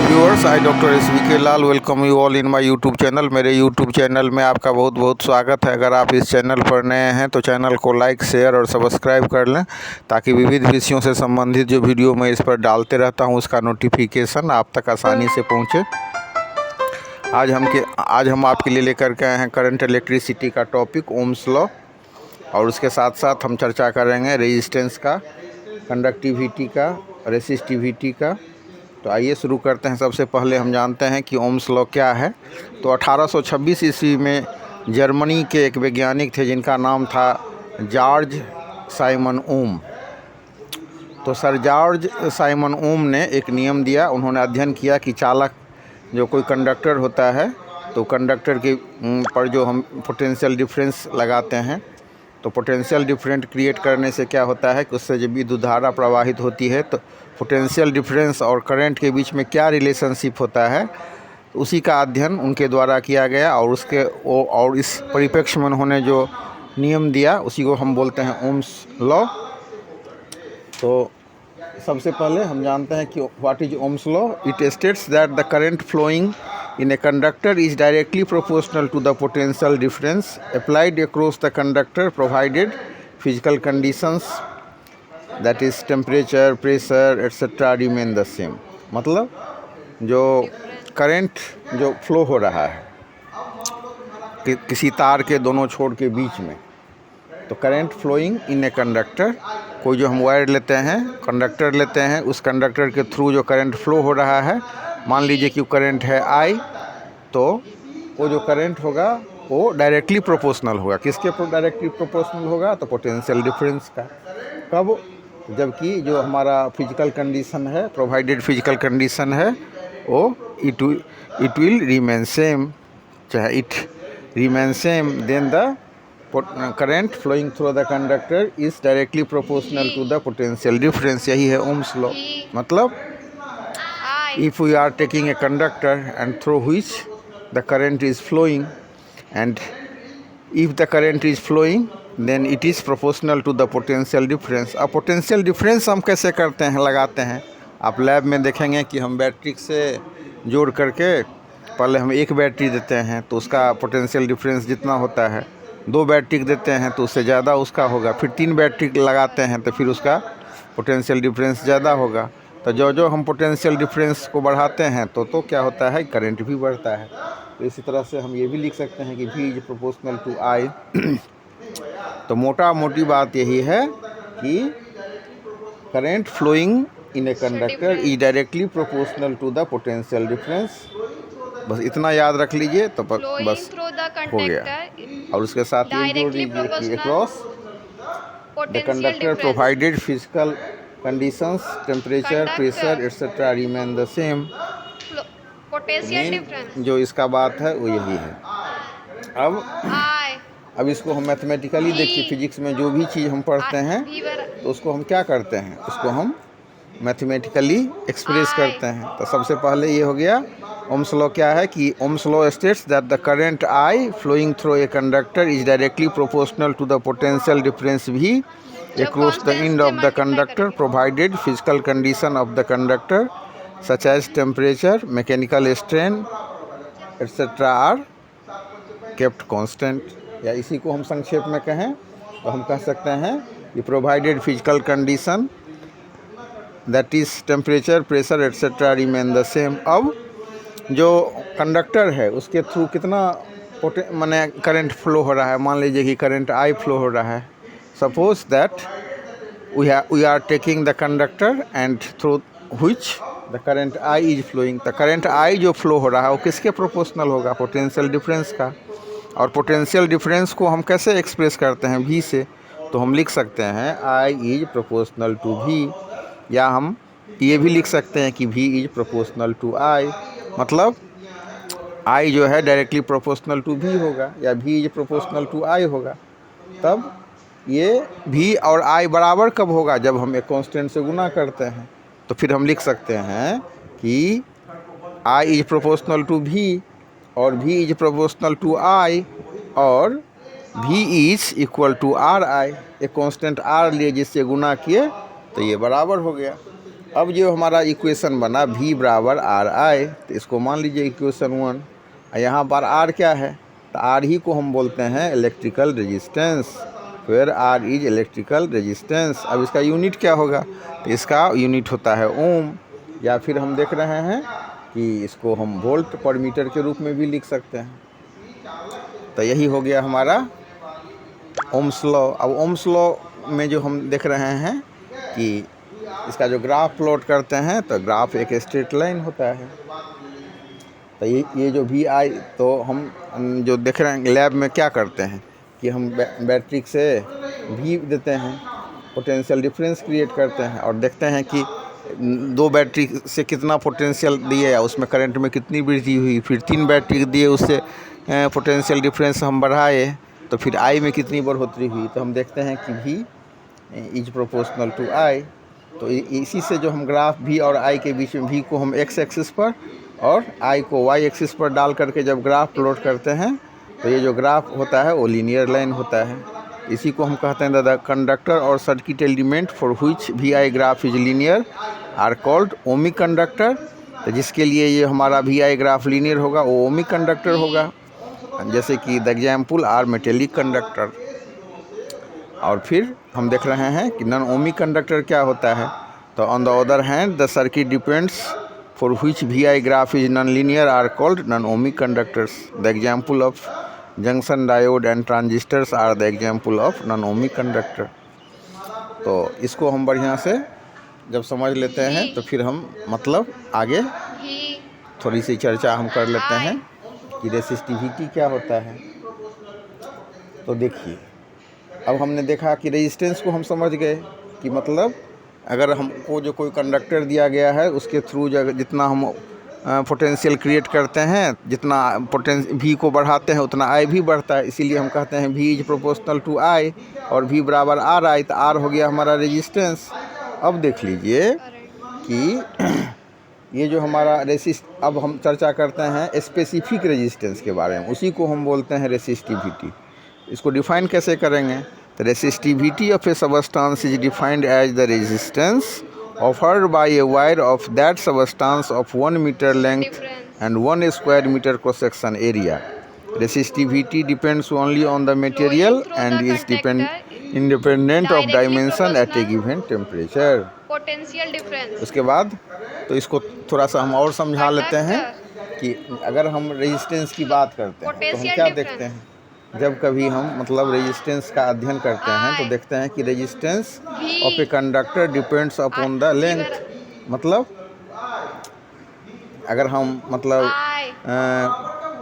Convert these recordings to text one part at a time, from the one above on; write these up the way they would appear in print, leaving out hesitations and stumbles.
Viewers, I doctor SVK Lal welcome you all in my YouTube channel. मेरे YouTube channel में आपका बहुत बहुत स्वागत है। अगर आप इस चैनल पर नए हैं तो चैनल को लाइक, शेयर और सब्सक्राइब कर लें ताकि विविध विषयों से संबंधित जो वीडियो मैं इस पर डालते रहता हूं उसका नोटिफिकेशन आप तक आसानी से पहुंचे। आज हम आपके लिए लेकर के आए हैं करंट इलेक्ट्रिसिटी का टॉपिक ओम्स लॉ, और उसके साथ साथ हम चर्चा करेंगे रेजिस्टेंस का, कंडक्टिविटी का, रेसिस्टिविटी का। तो आइए शुरू करते हैं। सबसे पहले हम जानते हैं कि ओम्स लॉ क्या है। तो 1826 ईस्वी में जर्मनी के एक वैज्ञानिक थे जिनका नाम था जॉर्ज साइमन ओम। तो सर जॉर्ज साइमन ओम ने एक नियम दिया। उन्होंने अध्ययन किया कि चालक जो कोई कंडक्टर होता है तो कंडक्टर के पर जो हम पोटेंशियल डिफरेंस लगाते हैं, तो पोटेंशियल डिफरेंस क्रिएट करने से क्या होता है कि उससे जब विद्युत धारा प्रवाहित होती है तो पोटेंशियल डिफरेंस और करंट के बीच में क्या रिलेशनशिप होता है, उसी का अध्ययन उनके द्वारा किया गया। और इस परिप्रेक्ष्य में उन्होंने जो नियम दिया उसी को हम बोलते हैं ओम्स लॉ। तो सबसे पहले हम जानते हैं कि what is Ohm's law. It states that the current flowing in a conductor is directly proportional to the potential difference applied across the conductor provided physical conditions, that is temperature, pressure etc. remain the same। मतलब जो current जो flow हो रहा है किसी तार के दोनों छोर के बीच में, तो current flowing in a conductor, कोई जो हम वायर लेते हैं, कंडक्टर लेते हैं, उस कंडक्टर के थ्रू जो करंट फ्लो हो रहा है, मान लीजिए कि करंट है I, तो वो जो करंट होगा वो डायरेक्टली प्रोपोर्शनल होगा। किसके डायरेक्टली प्रोपोर्शनल होगा? तो पोटेंशियल डिफरेंस का। कब? जबकि जो हमारा फिजिकल कंडीशन है, प्रोवाइडेड फिजिकल कंडीशन है, वो इट विल रिमेन सेम। चाहे it remain same, then the current flowing through the conductor is directly proportional to the potential difference. यही है ओम्स लॉ। मतलब if we are taking a conductor and through which the current is flowing, and if the current is flowing then it is proportional to the potential difference। अब potential difference हम कैसे करते हैं, लगाते हैं? आप lab में देखेंगे कि हम बैटरी से जोड़ करके पहले हम एक बैटरी देते हैं तो उसका पोटेंशियल डिफरेंस जितना होता है, 2 बैटरी देते हैं तो उससे ज़्यादा उसका होगा, फिर 3 बैटरी लगाते हैं तो फिर उसका पोटेंशियल डिफरेंस ज़्यादा होगा। तो जो हम पोटेंशियल डिफरेंस को बढ़ाते हैं तो क्या होता है, करंट भी बढ़ता है। तो इसी तरह से हम ये भी लिख सकते हैं कि V is proportional to I। तो मोटी बात यही है कि current flowing in a conductor is directly proportional to the potential difference. बस इतना याद रख लीजिए तो बस हो गया। और उसके साथ ये जोड़ लीजिए कि across the conductor provided physical conditions, temperature, pressure etc. remain the same। Potential difference जो इसका बात है वो यही है। अब इसको हम मैथमेटिकली देखिए, फिजिक्स में जो भी चीज़ हम पढ़ते हैं तो उसको हम क्या करते हैं, उसको हम मैथमेटिकली एक्सप्रेस करते हैं। तो सबसे पहले ये हो गया ओम्स लॉ। क्या है कि Ohm's law states that the current I flowing through a conductor is directly proportional to the potential difference V across the end of the conductor provided physical condition of the conductor such as temperature, mechanical strain etc. are kept constant। या इसी को हम संक्षेप में कहें तो हम कह सकते हैं कि provided physical condition, that is temperature, pressure etc. remain the same। अब जो कंडक्टर है उसके थ्रू कितना माने करंट फ्लो हो रहा है, मान लीजिए कि करंट I फ्लो हो रहा है। Suppose that we are taking the conductor and through which the current I is flowing। the current I जो फ्लो हो रहा है वो किसके प्रोपोर्शनल होगा, पोटेंशियल डिफरेंस का। और पोटेंशियल डिफरेंस को हम कैसे एक्सप्रेस करते हैं, V से। तो हम लिख सकते हैं I is proportional to V, या हम ये भी लिख सकते हैं कि V is proportional to I। मतलब I जो है डायरेक्टली प्रोपोर्शनल टू V होगा, या V is proportional to I होगा। तब ये V और I बराबर कब होगा, जब हम एक कांस्टेंट से गुना करते हैं। तो फिर हम लिख सकते हैं कि I is proportional to V और V is proportional to I, और V is equal to RI। एक कांस्टेंट R लिए जिससे गुना किए तो ये बराबर हो गया। अब जो हमारा इक्वेशन बना V बराबर आर आई, तो इसको मान लीजिए इक्वेशन 1। यहाँ पर R क्या है, तो R ही को हम बोलते हैं इलेक्ट्रिकल रेजिस्टेंस, फिर R इज इलेक्ट्रिकल रेजिस्टेंस। अब इसका यूनिट क्या होगा, तो इसका यूनिट होता है ओम, या फिर हम देख रहे हैं कि इसको हम वोल्ट पर मीटर के रूप में भी लिख सकते हैं। तो यही हो गया हमारा ओम्स लॉ। अब ओम्स लॉ में जो हम देख रहे हैं कि इसका जो ग्राफ प्लॉट करते हैं, तो ग्राफ एक स्ट्रेट लाइन होता है। तो ये जो वी आई, तो हम जो देख रहे हैं लैब में क्या करते हैं कि हम बैटरी से वी देते हैं, पोटेंशियल डिफरेंस क्रिएट करते हैं और देखते हैं कि 2 बैटरी से कितना पोटेंशियल दिए, उसमें करंट में कितनी वृद्धि हुई। फिर 3 बैटरी दिए, उससे पोटेंशियल डिफरेंस हम बढ़ाए, तो फिर आई में कितनी बढ़ोतरी हुई। तो हम देखते हैं कि वी इज प्रोपोर्शनल टू आई। तो इसी से जो हम ग्राफ वी और आई के बीच में वी को हम एक्स एक्सिस पर और आई को वाई एक्सिस पर डाल करके जब ग्राफ प्लॉट करते हैं, तो ये जो ग्राफ होता है वो लीनियर लाइन होता है। इसी को हम कहते हैं द कंडक्टर और circuit element for which V I graph is linear are called ohmic conductor. तो जिसके लिए ये हमारा वी आई ग्राफ लीनियर होगा वो ओमिक कंडक्टर होगा। जैसे कि the example are metallic conductor. और फिर हम देख रहे हैं कि नॉन ओमिक कंडक्टर क्या होता है। तो on the other hand the circuit depends for which V I graph is non linear are called non ohmic conductors. The example of junction diode and transistors are the example of non ohmic conductor. तो इसको हम बढ़िया से जब समझ लेते हैं तो फिर हम मतलब आगे थोड़ी सी चर्चा हम कर लेते हैं कि रेसिस्टिविटी क्या होता है। तो देखिए, अब हमने देखा कि रेजिस्टेंस को हम समझ गए कि मतलब अगर हमको जो कोई कंडक्टर दिया गया है उसके थ्रू जितना हम पोटेंशियल क्रिएट करते हैं, जितना वी को बढ़ाते हैं उतना आई भी बढ़ता है। इसीलिए हम कहते हैं वी इज प्रोपोर्शनल टू आई और वी बराबर आर आई। तो आर हो गया हमारा रेजिस्टेंस। अब देख लीजिए कि ये जो हमारा अब हम चर्चा करते हैं स्पेसिफिक रेजिस्टेंस के बारे में, उसी को हम बोलते हैं रेसिस्टिविटी। इसको डिफाइन कैसे करेंगे, तो resistivity of a substance is defined as the resistance offered by a wire of that substance of 1 meter length and 1 square meter cross section area. Resistivity depends only on the material and is independent of dimension at a given temperature. Potential difference. उसके बाद तो इसको थोड़ा सा हम और समझा लेते हैं कि अगर हम रेजिस्टेंस की बात करते हैं तो हम क्या देखते हैं, जब कभी हम मतलब रेजिस्टेंस का अध्ययन करते हैं तो देखते हैं कि resistance of a conductor depends upon the length. मतलब अगर हम मतलब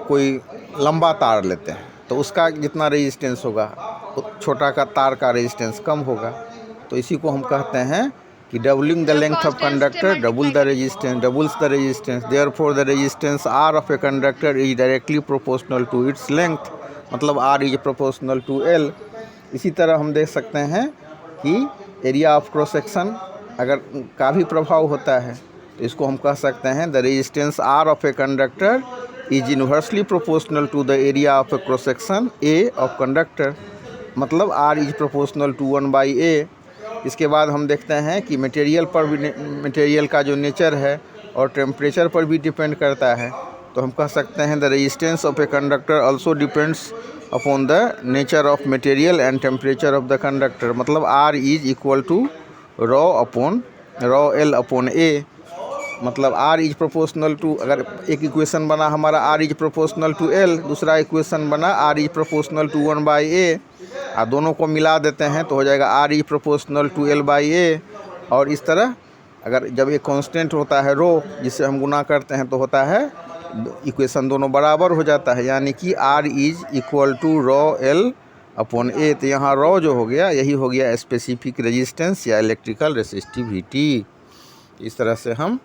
कोई लंबा तार लेते हैं तो उसका जितना रेजिस्टेंस होगा छोटा का तार का रेजिस्टेंस कम होगा। तो इसी को हम कहते हैं कि doubling the length of conductor double the resistance, doubles the resistance. Therefore the resistance R of a conductor is directly proportional to its length. मतलब R is proportional to L। इसी तरह हम देख सकते हैं कि एरिया ऑफ क्रॉस सेक्शन अगर का भी प्रभाव होता है तो इसको हम कह सकते हैं the resistance R of a conductor is inversely proportional to the area of a cross section A of conductor. मतलब R is proportional to 1/A। इसके बाद हम देखते हैं कि मटेरियल का जो नेचर है और टेम्परेचर पर भी डिपेंड करता है। तो हम कह सकते हैं the resistance of a conductor also depends upon the nature of material and temperature of the conductor. मतलब R is equal to rho L upon A। मतलब R इज प्रोपोर्शनल टू, अगर एक इक्वेशन बना हमारा R is proportional to L, दूसरा equation बना R is proportional to 1/A, और दोनों को मिला देते हैं तो हो जाएगा R is proportional to L/A। और इस तरह अगर जब एक कांस्टेंट होता है रो जिससे हम गुना करते हैं तो होता है इक्वेशन दोनों बराबर हो जाता है, यानी कि R is equal to rho L upon A। तो यहाँ रॉ जो हो गया यही हो गया स्पेसिफिक रेजिस्टेंस या इलेक्ट्रिकल रेसिस्टिविटी। इस तरह से हम